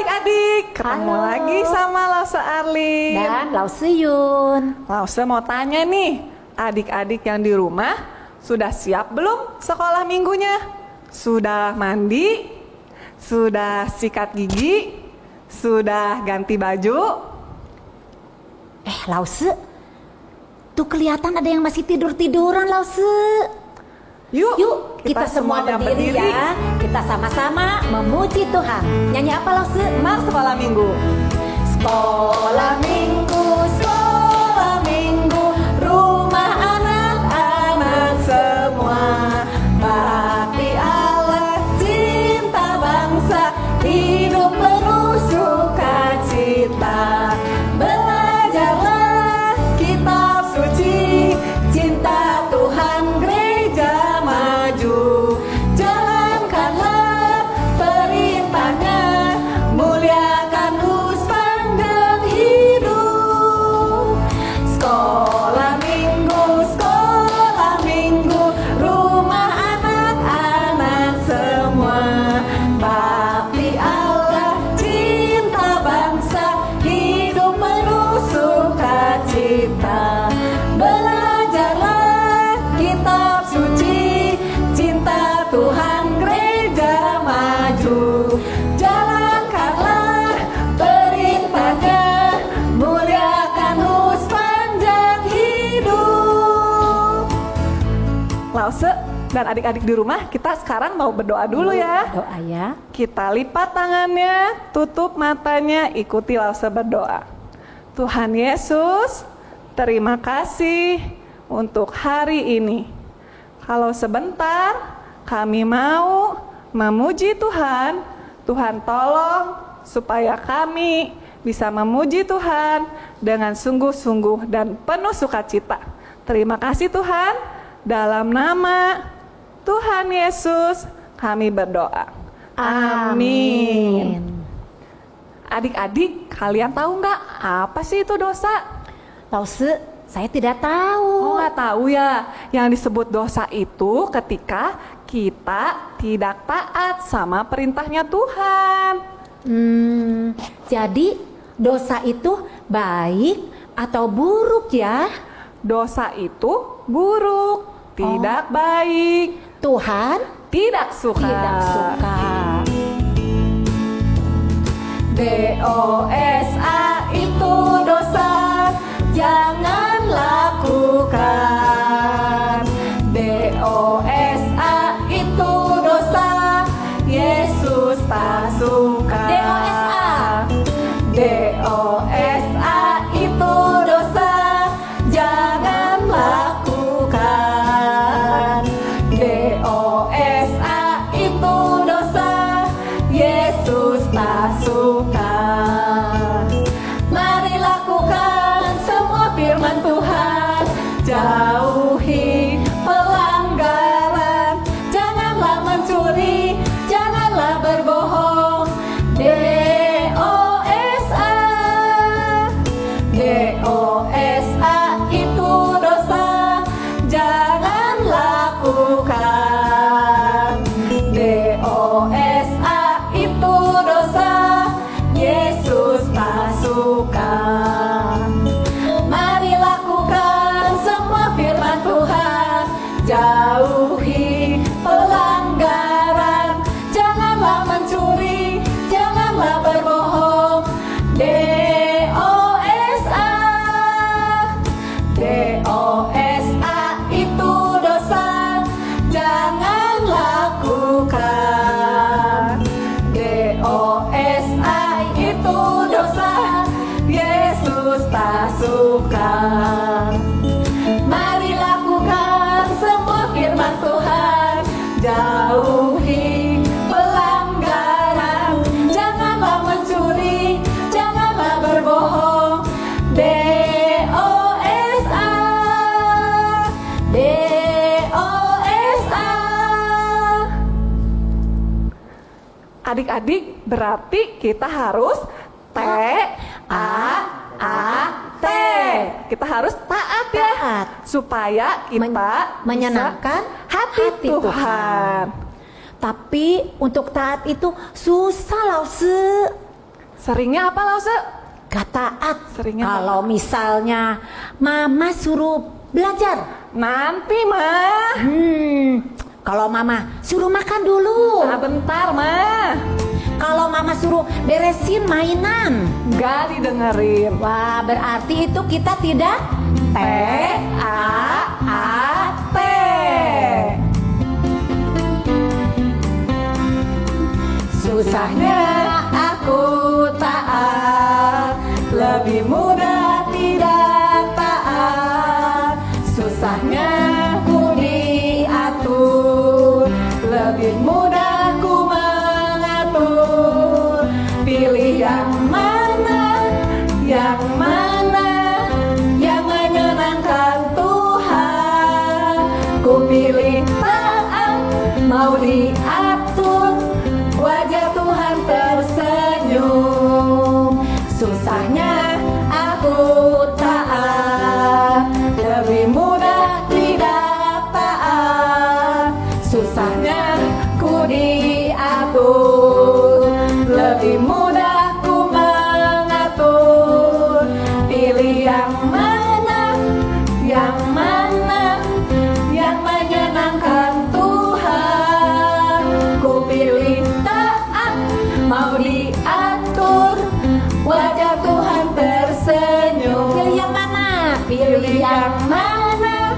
adik-adik, ketemu Halo. lagi sama Lause Arlin Dan Lause Yun. Lause mau tanya nih, adik-adik yang di rumah sudah siap belum sekolah minggunya? Sudah mandi? Sudah sikat gigi? Sudah ganti baju? Lause, tuh kelihatan ada yang masih tidur-tiduran, Lause. Yuk, kita semua berdiri ya. Kita sama-sama memuji Tuhan. Nyanyi apa, Lause? Mari sekolah minggu. Sekolah minggu, sekolah minggu, rumah anak-anak semua. Bakti Allah, cinta bangsa, hidup penuh sukacita. Belajarlah kitab suci, cinta Tuhan gereja maju. Jalankanlah perintahnya, muliakan sepanjang hidup. Sekolah minggu, rumah anak-anak semua. Bakti Allah, cinta bangsa, hidup penuh sukacita. Belajarlah kitab suci, cinta Tuhan gereja maju. Jalankanlah perintahnya, muliakan sepanjang hidup. Lause dan adik-adik di rumah, kita sekarang mau berdoa dulu ya. Doa ya. Kita lipat tangannya, tutup matanya, ikuti Lause berdoa. Tuhan Yesus, terima kasih untuk hari ini. Kalau sebentar kami mau memuji Tuhan, Tuhan tolong supaya kami bisa memuji Tuhan dengan sungguh-sungguh dan penuh sukacita. Terima kasih Tuhan, dalam nama Tuhan Yesus kami berdoa. Amin. Adik-adik, kalian tahu nggak apa sih itu dosa? Lause, saya tidak tahu. Oh, nggak tahu ya. Yang disebut dosa itu ketika kita tidak taat sama perintahnya Tuhan. Jadi dosa itu baik atau buruk ya? Dosa itu buruk, tidak baik, Tuhan tidak suka. tidak suka. DOSA itu dosa, jangan lakukan. DOSA itu dosa, Yesus tak suka. DOSA itu dosa, jangan lakukan. DOSA itu dosa, Yesus tak suka. Mari lakukan semua firman Tuhan, jauhi pelanggaran, janganlah mencuri, janganlah berbohong. DOSA, DOSA itu dosa, jangan lakukan. DOSA itu dosa, Yesus tak suka. Mari lakukan semua firman Tuhan, jauhi pelanggaran, janganlah mencuri, janganlah berbohong. DOSA, DOSA itu dosa, jangan lakukan. DOSA itu dosa, Yesus tak suka. Mari lakukan semua firman Tuhan, jauhi pelanggaran, janganlah mencuri, janganlah berbohong. DOSA, DOSA. Adik-adik, berarti kita harus T-A-A-T. Kita harus taat ya, Taat. supaya kita menyenangkan bisa hati Tuhan. Tapi untuk taat itu susah, Lause. Seringnya apa Lause? Gak taat. Seringnya kalau misalnya mama suruh belajar. Nanti mah. Kalau mama suruh makan dulu. Bentar mah. Kalau mama suruh beresin mainan, gak didengerin. Wah, berarti itu kita tidak T-A-A-T. Susahnya aku taat, lebih mudah tidak taat. Susahnya ku diatur, lebih mudah ku mengatur. Pilih yang mana, yang mana, yang menyenangkan Tuhan. Ku pilih taat, mau diatur, wajah Tuhan tersenyum. Susahnya aku taat, lebih mudah tidak taat. Susahnya ku diatur, lebih mudah ku mengatur. Pilih yang mana, yang mana, yang menyenangkan Tuhan. Ku pilih taat, mau diatur, wajah Tuhan tersenyum. Pilih yang mana? Pilih yang mana,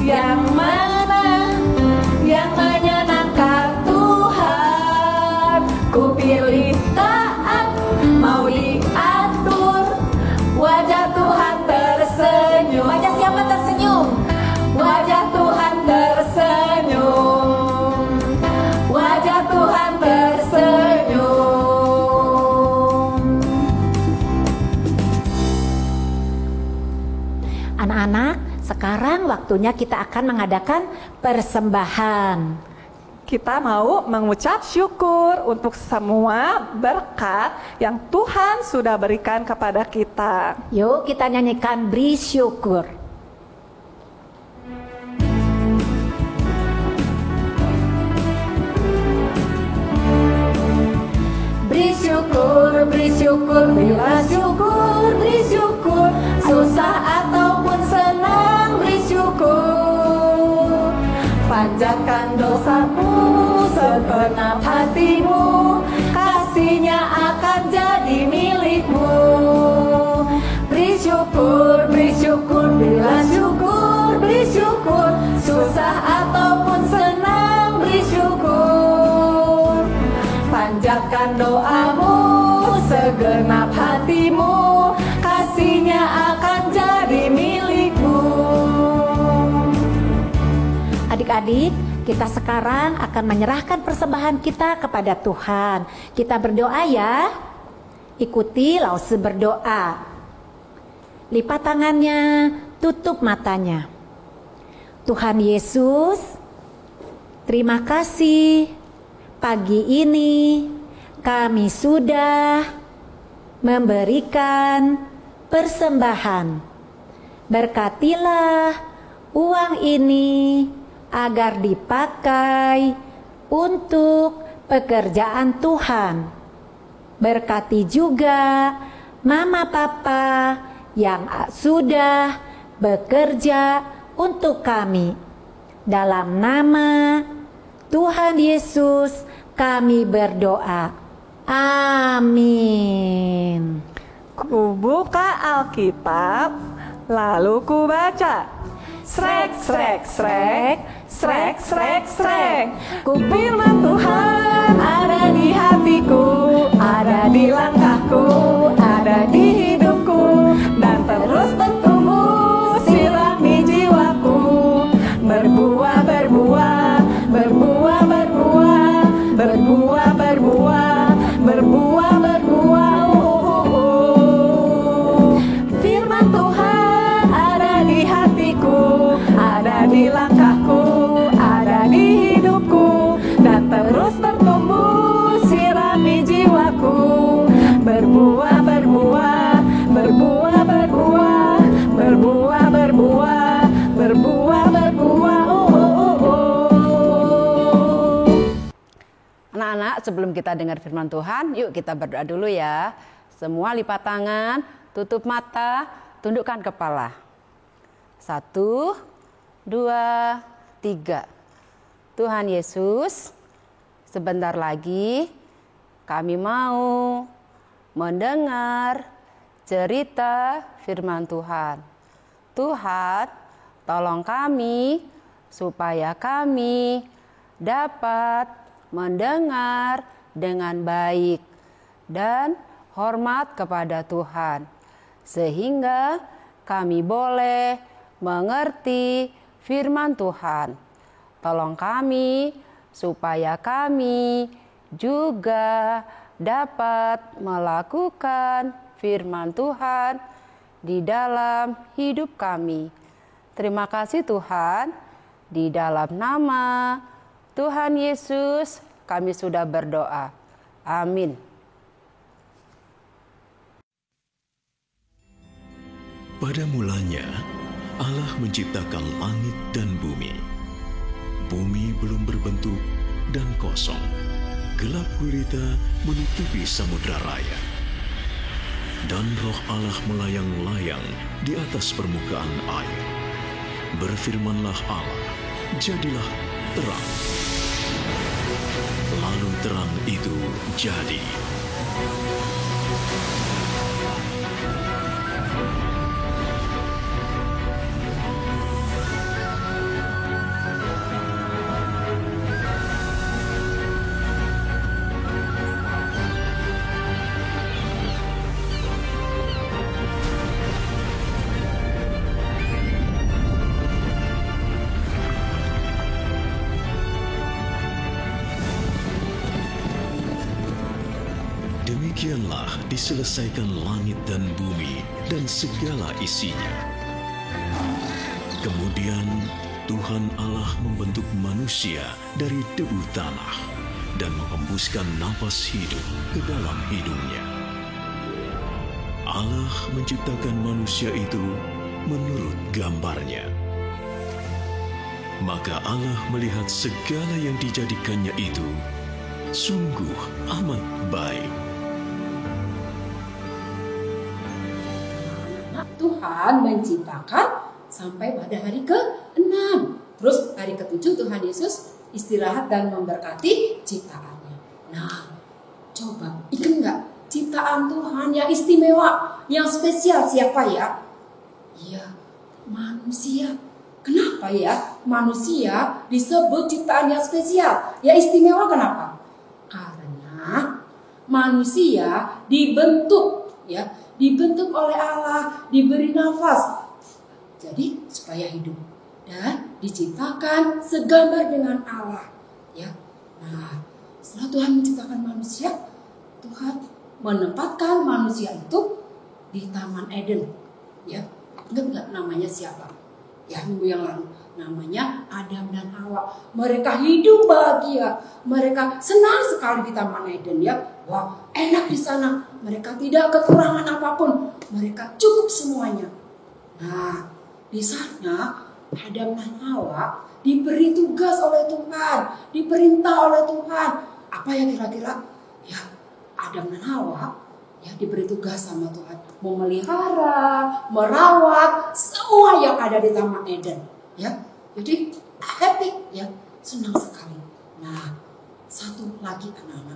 yang mana, yang menyenangkan Tuhan. Ku pilih taat, mau diatur, wajah Tuhan tersenyum. Wajah siapa tersenyum? Wajah Tuhan tersenyum, wajah Tuhan tersenyum. Anak-anak, sekarang waktunya kita akan mengadakan persembahan. Kita mau mengucap syukur untuk semua berkat yang Tuhan sudah berikan kepada kita. Yuk kita nyanyikan beri syukur. Beri syukur, berilah syukur, beri syukur. Susah ataupun senang, beri syukur. Panjatkan dosamu segenap hatimu, kasihnya akan jadi milikmu. Beri syukur, berilah syukur, beri syukur. Susah ataupun senang, beri syukur. Panjatkan doamu segenap hatimu, kasihnya akan jadi milikmu. Adik-adik, kita sekarang akan menyerahkan persembahan kita kepada Tuhan. Kita berdoa ya. Ikuti Lause berdoa. Lipat tangannya, tutup matanya. Tuhan Yesus, terima kasih. Pagi ini kami sudah memberikan persembahan. Berkatilah uang ini agar dipakai untuk pekerjaan Tuhan. Berkati juga mama papa yang sudah bekerja untuk kami. Dalam nama Tuhan Yesus kami berdoa. Amin. Ku buka Alkitab, lalu ku baca. Srek, srek, srek, srek, srek, srek. Ku firman Tuhan ada di hatiku, ada di langkahku, ada di hidupku, dan terus bertumbuh sirami jiwaku. Berbuah, berbuah, berbuah, berbuah, berbuah, berbuah, berbuah, berbuah. Firman Tuhan ada di hatiku, ada di langkahku, ada di hidupku, dan terus bertumbuh sirami jiwaku. Berbuah, berbuah, berbuah, berbuah, berbuah, berbuah, berbuah, berbuah. Anak-anak, sebelum kita dengar firman Tuhan, yuk kita berdoa dulu ya. Semua lipat tangan, tutup mata, tundukkan kepala. 1, 2, 3. Tuhan Yesus, sebentar lagi kami mau mendengar cerita firman Tuhan. Tuhan, tolong kami supaya kami dapat mendengar dengan baik dan hormat kepada Tuhan, sehingga kami boleh mengerti firman Tuhan. Tolong kami supaya kami juga dapat melakukan firman Tuhan di dalam hidup kami. Terima kasih Tuhan, di dalam nama Tuhan Yesus kami sudah berdoa. Amin. Pada mulanya, Allah menciptakan langit dan bumi. Bumi belum berbentuk dan kosong. Gelap gulita menutupi samudra raya. Dan roh Allah melayang-layang di atas permukaan air. Berfirmanlah Allah, jadilah terang. Lalu terang itu jadi. Demikianlah diselesaikan langit dan bumi dan segala isinya. Kemudian Tuhan Allah membentuk manusia dari debu tanah dan menghembuskan napas hidup ke dalam hidungnya. Allah menciptakan manusia itu menurut gambarnya. Maka Allah melihat segala yang dijadikannya itu sungguh amat baik. Tuhan menciptakan sampai pada hari ke-6. Terus hari ke-7 Tuhan Yesus istirahat dan memberkati ciptaannya. Nah, coba ingat nggak ciptaan Tuhan yang istimewa, yang spesial siapa ya? Iya, manusia. Kenapa ya manusia disebut ciptaan yang spesial, yang istimewa kenapa? Karena manusia dibentuk ya. Dibentuk oleh Allah, diberi nafas. Jadi supaya hidup dan diciptakan segambar dengan Allah, ya. Nah, setelah Tuhan menciptakan manusia, Tuhan menempatkan manusia itu di Taman Eden, ya. Ingat nggak namanya siapa? Ya, minggu yang lalu namanya Adam dan Hawa. Mereka hidup bahagia, mereka senang sekali di Taman Eden, ya. Wah, enak di sana. Mereka tidak kekurangan apapun. Mereka cukup semuanya. Nah, di sana Adam dan Hawa diberi tugas oleh Tuhan, diperintah oleh Tuhan. Apa yang kira-kira? Ya, Adam dan Hawa ya diberi tugas sama Tuhan memelihara, merawat semua yang ada di Taman Eden. Ya, jadi happy, ya, senang sekali. Nah, satu lagi anak-anak,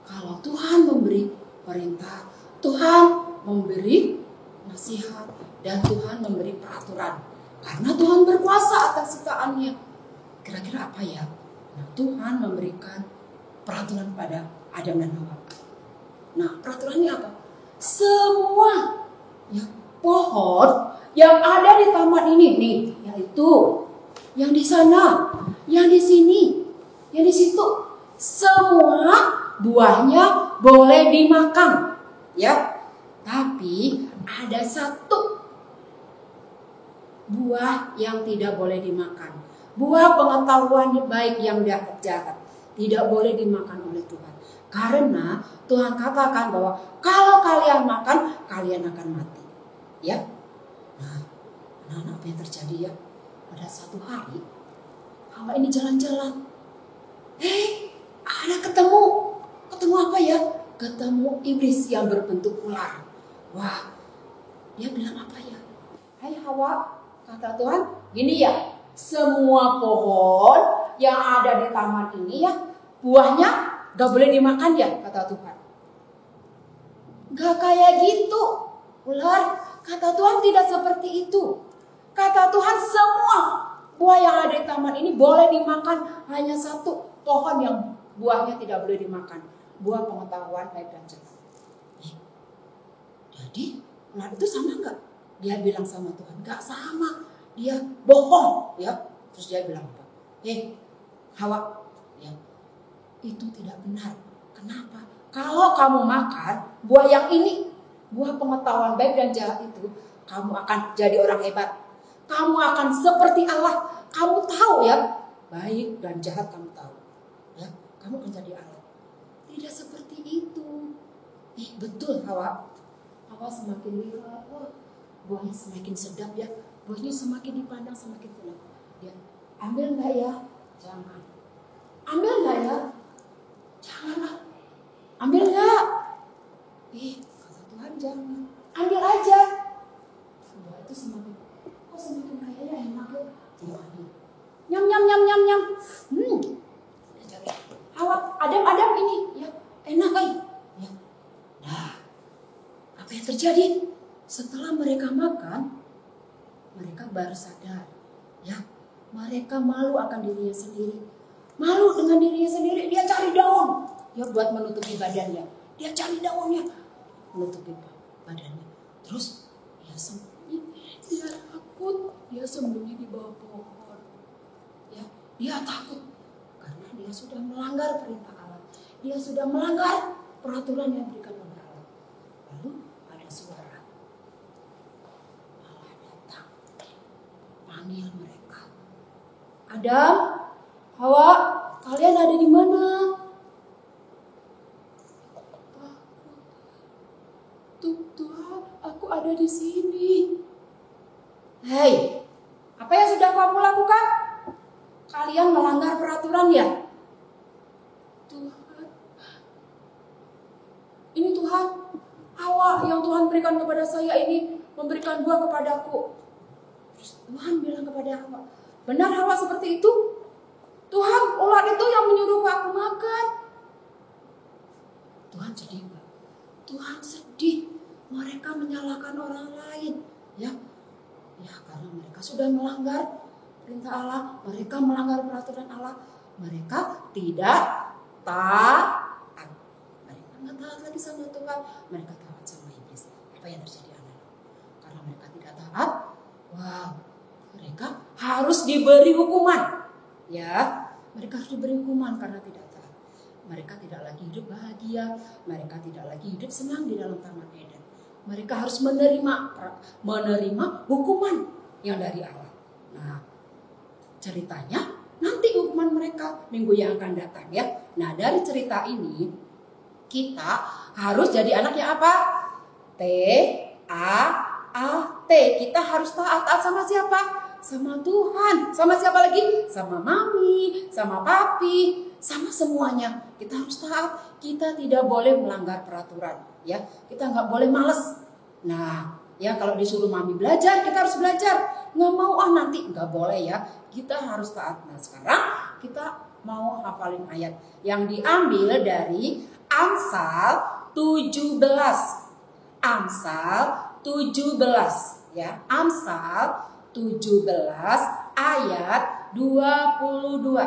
kalau Tuhan memberi perintah, Tuhan memberi nasihat, dan Tuhan memberi peraturan. Karena Tuhan berkuasa atas ciptaannya. Kira-kira apa ya? Nah, Tuhan memberikan peraturan pada Adam dan Hawa. Nah, peraturannya apa? Semua ya, pohon yang ada di taman ini nih, yaitu yang di sana, yang di sini, yang di situ, semua buahnya boleh dimakan, ya. Tapi ada satu buah yang tidak boleh dimakan. Buah pengetahuan baik yang dapat jahat tidak boleh dimakan oleh Tuhan. Karena Tuhan katakan bahwa kalau kalian makan, kalian akan mati. Ya. Nah, anak-anak, apa yang terjadi ya? Pada satu hari, Hawa ini jalan-jalan. Ada ketemu apa ya? ketemu iblis yang berbentuk ular. Wah, dia bilang apa ya? Hai Hawa, kata Tuhan, gini ya, semua pohon yang ada di taman ini ya, buahnya gak boleh dimakan ya, kata Tuhan. Gak kayak gitu, ular. Kata Tuhan tidak seperti itu. Kata Tuhan semua buah yang ada di taman ini boleh dimakan. Hanya satu pohon yang buahnya tidak boleh dimakan. Buah pengetahuan baik dan jahat. Jadi ular itu sama nggak? Dia bilang sama Tuhan, nggak sama. Dia bohong, ya. Terus dia bilang apa? Hawa, ya, itu tidak benar. Kenapa? Kalau kamu makan buah yang ini, buah pengetahuan baik dan jahat itu, kamu akan jadi orang hebat. Kamu akan seperti Allah. Kamu tahu ya, baik dan jahat kamu tahu. Ya, kamu akan jadi Allah. Tidak seperti itu. Betul Hawa. Hawa semakin lihat, buahnya semakin sedap ya. Buahnya semakin dipandang semakin enak. Ya, ambil nggak ya? Jangan. Ambil nggak ya? Jangan. Ambil nggak? Kata Tuhan jangan. Ambil aja. Buah itu semakin kayaknya enak ya. Nyam nyam nyam nyam nyam. Hawa, Adam ini ya enak kan? Ya. Nah, apa yang terjadi? Setelah mereka makan, mereka baru sadar, ya, mereka malu akan dirinya sendiri. Malu dengan dirinya sendiri, dia cari daun, ya buat menutupi badannya. Dia cari daunnya, menutupi badannya. Terus dia sembunyi, dia takut, dia sembunyi di bawah pohon. Ya, dia takut karena dia sudah melanggar perintah Allah. Dia sudah melanggar peraturan yang diberikan oleh Allah. Lalu ada suara Allah datang, panggil mereka. Adam, Hawa, kalian ada di mana? Tuhan, aku ada di sini. Hei, apa yang sudah kamu lakukan? Kalian melanggar peraturan ya? Tuhan, ini Tuhan, Hawa yang Tuhan berikan kepada saya ini memberikan buah kepadaku. Terus Tuhan bilang kepada Hawa, benar Hawa seperti itu? Tuhan, ular itu yang menyuruh aku makan. Tuhan sedih enggak? Tuhan sedih. Mereka menyalahkan orang lain, ya. Ya, karena mereka sudah melanggar perintah Allah, mereka melanggar peraturan Allah, mereka tidak taat. Mereka nggak taat lagi sama Tuhan, mereka taat sama iblis. Apa yang terjadi anak? Karena mereka tidak taat, mereka harus diberi hukuman. Ya, mereka harus diberi hukuman karena tidak taat. Mereka tidak lagi hidup bahagia, mereka tidak lagi hidup senang di dalam Taman Eden. Mereka harus menerima hukuman yang dari Allah. Nah, ceritanya nanti hukuman mereka minggu yang akan datang ya. Nah, dari cerita ini kita harus jadi anak yang apa? T-A-A-T. Kita harus taat sama siapa? Sama Tuhan. Sama siapa lagi? Sama mami, sama papi, sama semuanya. Kita harus taat. Kita tidak boleh melanggar peraturan. Ya, kita nggak boleh males. Nah, ya kalau disuruh mami belajar, kita harus belajar. Nggak mau nanti nggak boleh ya. Kita harus taat. Nah, sekarang kita mau hafalin ayat yang diambil dari Amsal 17. Amsal 17 ya. Amsal 17 ayat 22.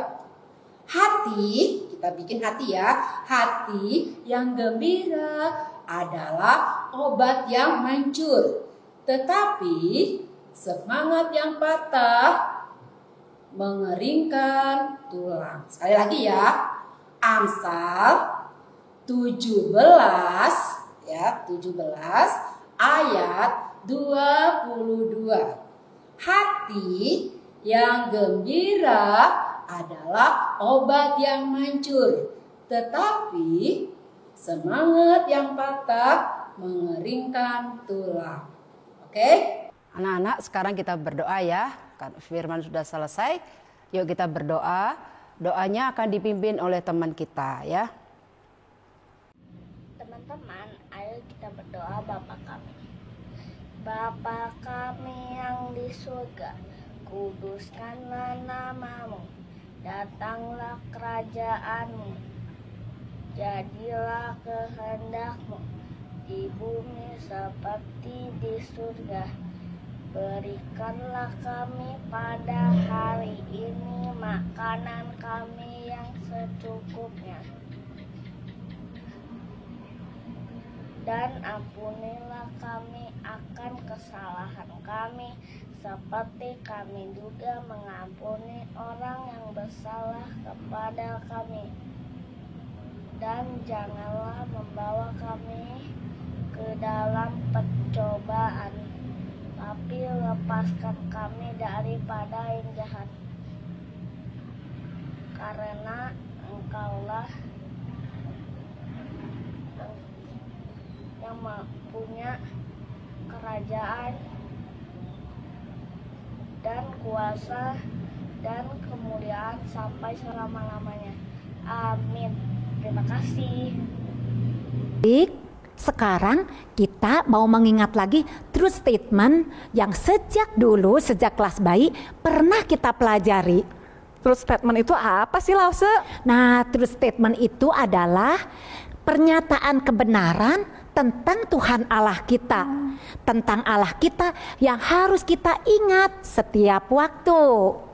Hati, kita bikin hati ya. Hati yang gembira adalah obat yang hancur, tetapi semangat yang patah mengeringkan tulang. Sekali lagi ya. Amsal 17 ya, 17 ayat 22. Hati yang gembira adalah obat yang hancur, tetapi semangat yang patah mengeringkan tulang. Oke? Anak-anak, sekarang kita berdoa ya. Firman sudah selesai. Yuk kita berdoa. Doanya akan dipimpin oleh teman kita ya. Teman-teman, ayo kita berdoa Bapa kami. Bapa kami yang di surga, kuduskanlah namamu, datanglah kerajaanmu, jadilah kehendakmu di bumi seperti di surga. Berikanlah kami pada hari ini makanan kami yang secukupnya, dan ampunilah kami akan kesalahan kami, seperti kami juga mengampuni orang yang bersalah kepada kami. Dan janganlah membawa kami ke dalam pencobaan, tapi lepaskan kami daripada yang jahat. Karena Engkaulah yang punya kerajaan dan kuasa dan kemuliaan sampai selama-lamanya. Amin. Terima kasih. Baik, sekarang kita mau mengingat lagi true statement yang sejak kelas bayi pernah kita pelajari. True statement itu apa sih, Lause? Nah, true statement itu adalah pernyataan kebenaran tentang Tuhan Allah kita, tentang Allah kita yang harus kita ingat setiap waktu.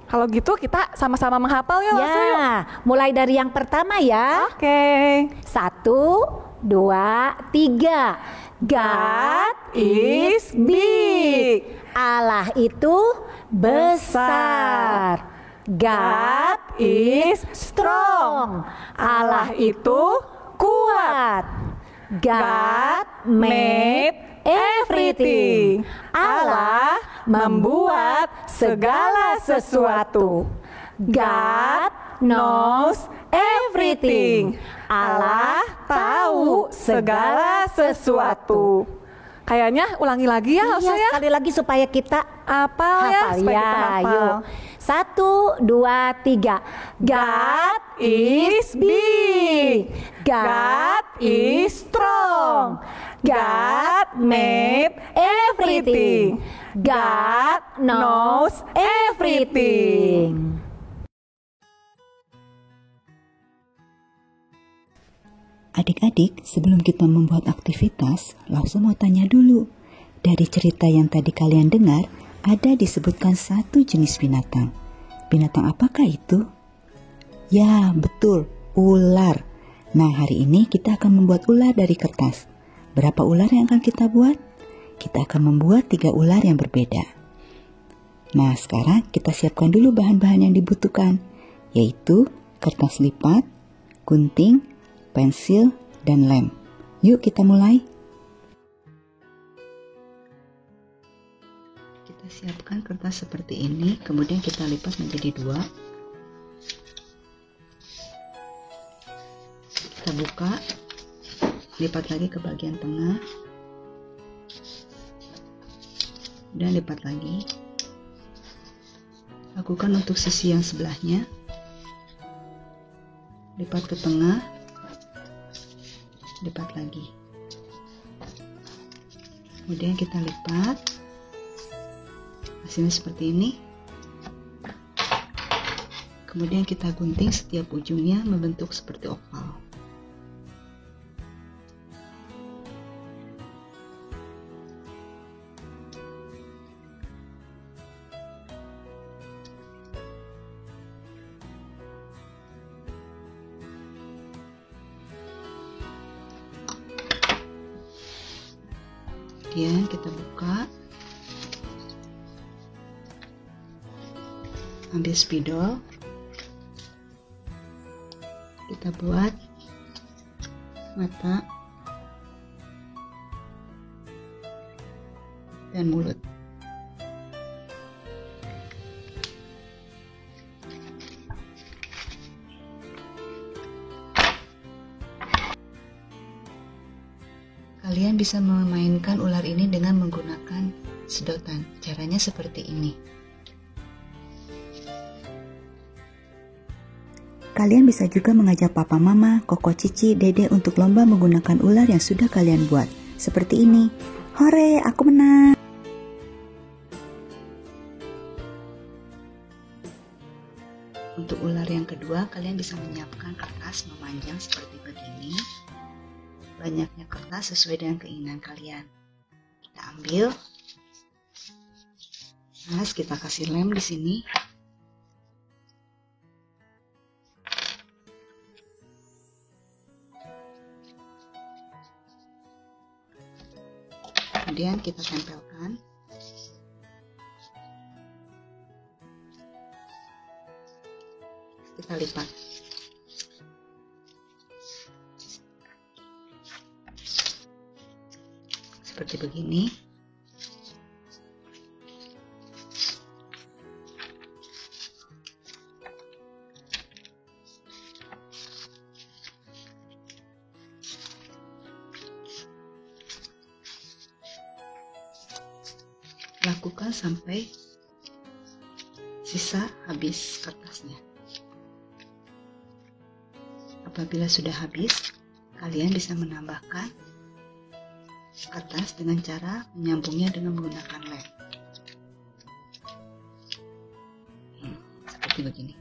Kalau gitu kita sama-sama menghafal ya, Lause, yuk. Ya, mulai dari yang pertama ya. Oke. 1, 2, 3. God is big. Allah itu besar. God is strong. Allah itu kuat. God made everything. Allah membuat segala sesuatu. God knows everything. Allah tahu segala sesuatu. Kayaknya ulangi lagi ya, Lause ya. Sekali lagi supaya kita Hafal ya, supaya kita hafal. Yuk. 1, 2, 3. God is big. God is strong. God made everything. God knows everything. Adik-adik, sebelum kita membuat aktivitas, Lause mau tanya dulu. Dari cerita yang tadi kalian dengar, ada disebutkan satu jenis binatang. Binatang apakah itu? Ya, betul, ular. Nah, hari ini kita akan membuat ular dari kertas. Berapa ular yang akan kita buat? Kita akan membuat 3 ular yang berbeda. Nah, sekarang kita siapkan dulu bahan-bahan yang dibutuhkan, yaitu kertas lipat, gunting, pensil, dan lem. Yuk kita mulai. Kita siapkan kertas seperti ini, kemudian kita lipat menjadi 2. Kita buka, lipat lagi ke bagian tengah, dan lipat lagi. Lakukan untuk sisi yang sebelahnya. Lipat ke tengah, lipat lagi. Kemudian kita lipat. Hasilnya seperti ini. Kemudian kita gunting setiap ujungnya membentuk seperti oval. Kemudian kita buka, ambil spidol, kita buat mata dan mulut. Kalian bisa memainkan ular ini dengan menggunakan sedotan. Caranya seperti ini. Kalian bisa juga mengajak papa mama, koko cici, dede untuk lomba menggunakan ular yang sudah kalian buat. Seperti ini. Hore, aku menang! Untuk ular yang kedua, kalian bisa menyiapkan kertas memanjang seperti begini. Banyaknya kertas sesuai dengan keinginan kalian. Kita ambil. Nah, kita kasih lem di sini. Kemudian kita tempelkan. Kita lipat. Seperti begini. Lakukan sampai sisa habis kertasnya. Apabila sudah habis, kalian bisa menambahkan kertas dengan cara menyambungnya dengan menggunakan lem. Seperti begini.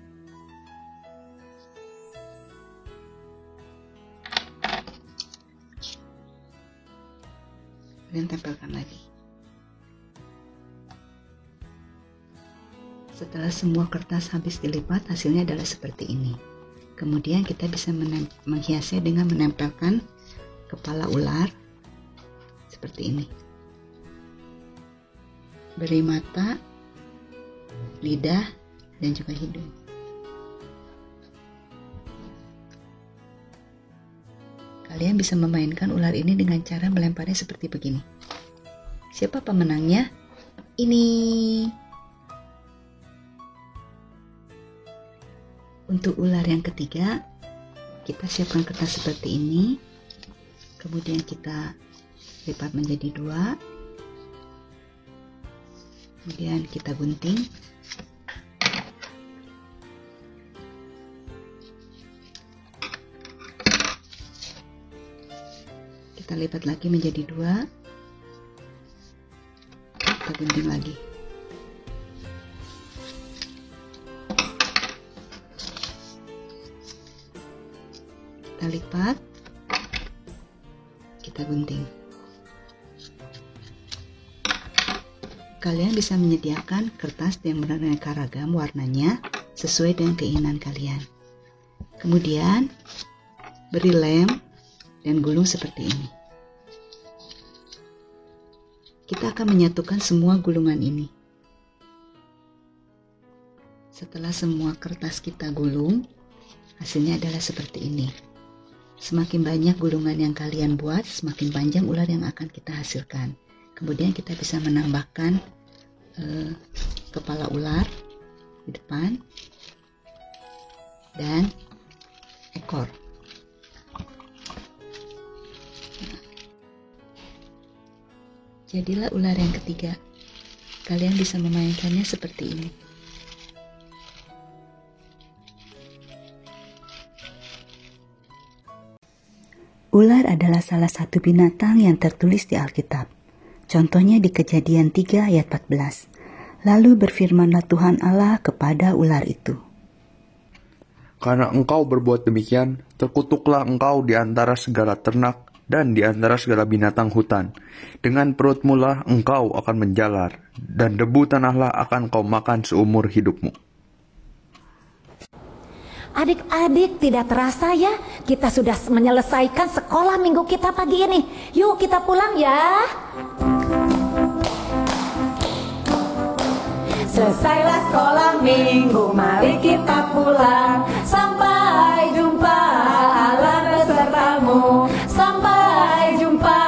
Kalian tempelkan lagi. Setelah semua kertas habis dilipat, hasilnya adalah seperti ini. Kemudian kita bisa menghiasnya dengan menempelkan kepala ular seperti ini. Beri mata, lidah, dan juga hidung. Kalian bisa memainkan ular ini dengan cara melemparnya seperti begini. Siapa pemenangnya? Ini. Untuk ular yang ketiga, kita siapkan kertas seperti ini. Kemudian kita lipat menjadi 2. Kemudian kita gunting. Kita lipat lagi menjadi 2. Kita gunting lagi. Kita lipat, kita gunting. Kalian bisa menyediakan kertas yang beraneka ragam warnanya sesuai dengan keinginan kalian. Kemudian beri lem dan gulung seperti ini. Kita akan menyatukan semua gulungan ini. Setelah semua kertas kita gulung, hasilnya adalah seperti ini. Semakin banyak gulungan yang kalian buat, semakin panjang ular yang akan kita hasilkan. Kemudian kita bisa menambahkan kepala ular di depan dan ekor. Jadilah ular yang ketiga. Kalian bisa memainkannya seperti ini. Ular adalah salah satu binatang yang tertulis di Alkitab. Contohnya di Kejadian 3 ayat 14. Lalu berfirmanlah Tuhan Allah kepada ular itu. Karena engkau berbuat demikian, terkutuklah engkau di antara segala ternak dan di antara segala binatang hutan. Dengan perutmu lah engkau akan menjalar, dan debu tanahlah akan kau makan seumur hidupmu. Adik-adik, tidak terasa ya, kita sudah menyelesaikan sekolah minggu kita pagi ini. Yuk kita pulang ya. Selesailah sekolah minggu, mari kita pulang. Sampai jumpa Allah besertamu. Sampai jumpa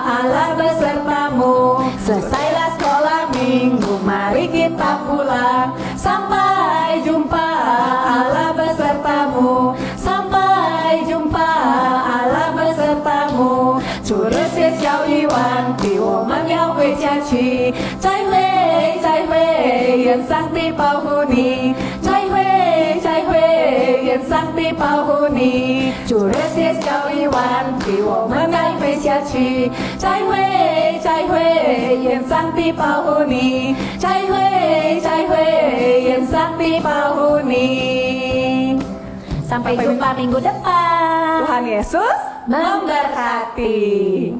Allah besertamu. Selesailah sekolah minggu, mari kita pulang. Sampai jumpa Allah besertamu. Sampai jumpa Allah besertamu. 主日学校一完毕，我们要回家去。再会，再会，愿上帝保护你。再会，再会，愿上帝地保护你，主热血小一碗，替我们再飞下去。再会，再会，愿上帝保护你。再会，再会，愿上帝保护你。 Sampai jumpa minggu depan. Tuhan Yesus memberkati.